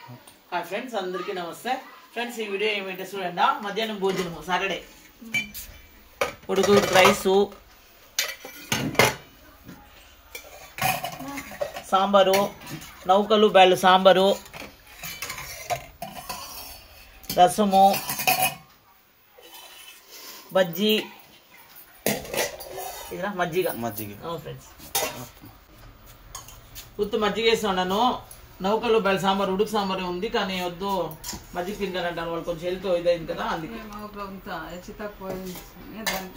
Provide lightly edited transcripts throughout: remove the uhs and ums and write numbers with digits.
Hi friends, అందరికీ నమస్తే. Friends, ఈ వీడియో ఏమంటే చూడండి, మధ్యాహ్నం భోజనము సాటర్డే ఉడుకు రైసు, సాంబారు, నౌకలు బ్యాళ్ళు సాంబారు, రసము, బజ్జీ, మజ్జిగ ఫ్రెండ్స్. ఉత్తు మజ్జిగ వేసి ఉన్నాను. నౌకలు బయలు సాంబార్ ఉడుకు సాంబార్ ఉంది, కానీ వద్దు మజ్జిగ తింటారంటారు వాళ్ళు, కొంచెం హెల్త్ ఇదైంది కదా, అందుకే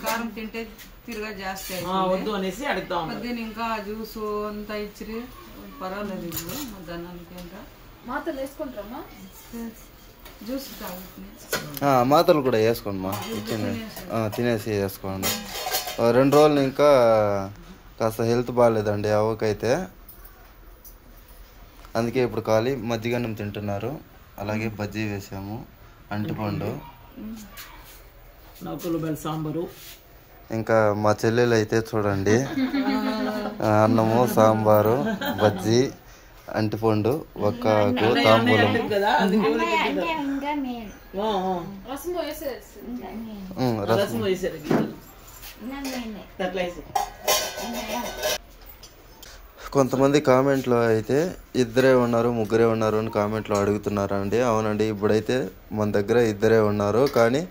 కారం తింటే తిరగా జాస్తి వద్దు అనేసి అడుగుతా ఉన్నాను. ఇంకా జ్యూస్ అంతా ఇచ్చి పర్వాలేదు, ఇప్పుడు మధ్యాహ్నానికి ఇంకా మాతలు వేసుకుంటారమ్మా, జ్యూస్ మాతలు కూడా వేసుకోండి మా, ఇచ్చింది తినేసి వేసుకోండి. 2 రోజులు ఇంకా కాస్త హెల్త్ బాగాలేదండి అవ్వకైతే, అందుకే ఇప్పుడు ఖాళీ మజ్జిగన్నం తింటున్నారు. అలాగే బజ్జీ వేసాము, అంటిపండు, సాంబారు. ఇంకా మా చెల్లెలు అయితే చూడండి, అన్నము, సాంబారు, బజ్జీ, అంటిపండు, ఒక్కకు తాంబూలం. కొంతమంది కామెంట్లో అయితే 2 ఉన్నారు 3 ఉన్నారు అని కామెంట్లో అడుగుతున్నారండి. అవునండి, ఇప్పుడైతే మన దగ్గర 2 ఉన్నారు, కానీ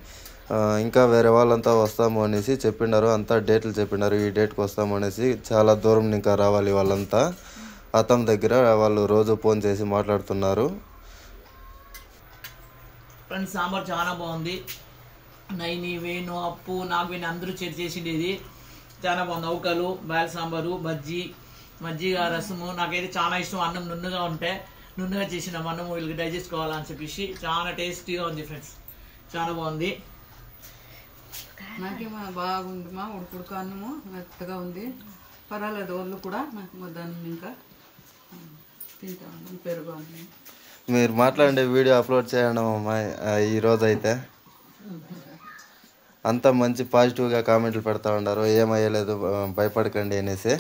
ఇంకా వేరే వాళ్ళంతా వస్తాము అనేసి చెప్పినారు. అంతా డేట్లు చెప్పినారు, ఈ డేట్కి వస్తాము అనేసి. చాలా దూరం ఇంకా రావాలి వాళ్ళంతా. అతని దగ్గర వాళ్ళు రోజు ఫోన్ చేసి మాట్లాడుతున్నారు. ఫ్రెండ్స్, సాంబార్ చాలా బాగుంది. నైని, వేణు, అప్పు, నాగవేణి అందరూ చేసిండేది చాలా బాగుంది. నౌకలు బ్యాల్ సాంబారు, బజ్జీ, మజ్జిగ, రసము. నాకైతే చాలా ఇష్టం. అన్నం నున్నగా ఉంటే, నున్నగా చేసిన అన్నం వీళ్ళకి డైజెస్ట్ కావాలని చెప్పేసి చాలా టేస్టీగా ఉంది ఫ్రెండ్స్, చాలా బాగుంది. నాకేమో బాగుంది మా, ఉడుకుడుకు అన్నము మెత్తగా ఉంది, పర్వాలేదు. వాళ్ళు కూడా నాకు మధ్యాహ్నం ఇంకా తింటాను, పెరుగు అన్నం. మీరు మాట్లాడే వీడియో అప్లోడ్ చేయండి అమ్మా. ఈరోజు అయితే అంతా మంచి పాజిటివ్గా కామెంట్లు పెడతా ఉన్నారు, ఏమయ్యలేదు భయపడకండి అనేసి.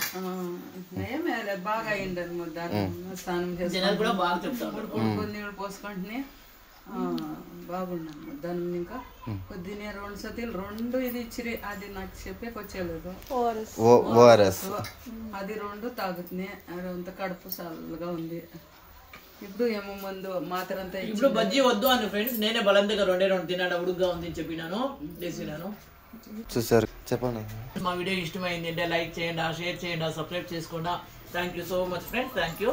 బాగా అయ్యిండదు మధ్యాహ్నం, స్నానం చేసి నీళ్ళు పోసుకుంటే బాగున్నాను మధ్యాహ్నం. ఇంకా పొద్దున్నే 2 సతీలు 2 ఇది ఇచ్చిరి, అది నాకు చెప్పేకొచ్చేలేదు. ఓఆర్ఎస్ అది 2 తాగుతున్నాయి, అంత కడుపు చల్లగా ఉంది. ఇప్పుడు ఏమో ముందు మాత్రంతా ఇప్పుడు బజ్జీ వద్దు అని ఫ్రెండ్స్, నేనే బలంగా 2 తిన్నాడు, ఉడుగ్గా ఉంది అని చెప్పినాను, చేసినాను. చూసారు, చెప్పండి. మా వీడియో ఇష్టమైంది అంటే లైక్ చేయండి, షేర్ చేయండి, సబ్స్క్రైబ్ చేసుకోండి. Thank you so much friends, thank you.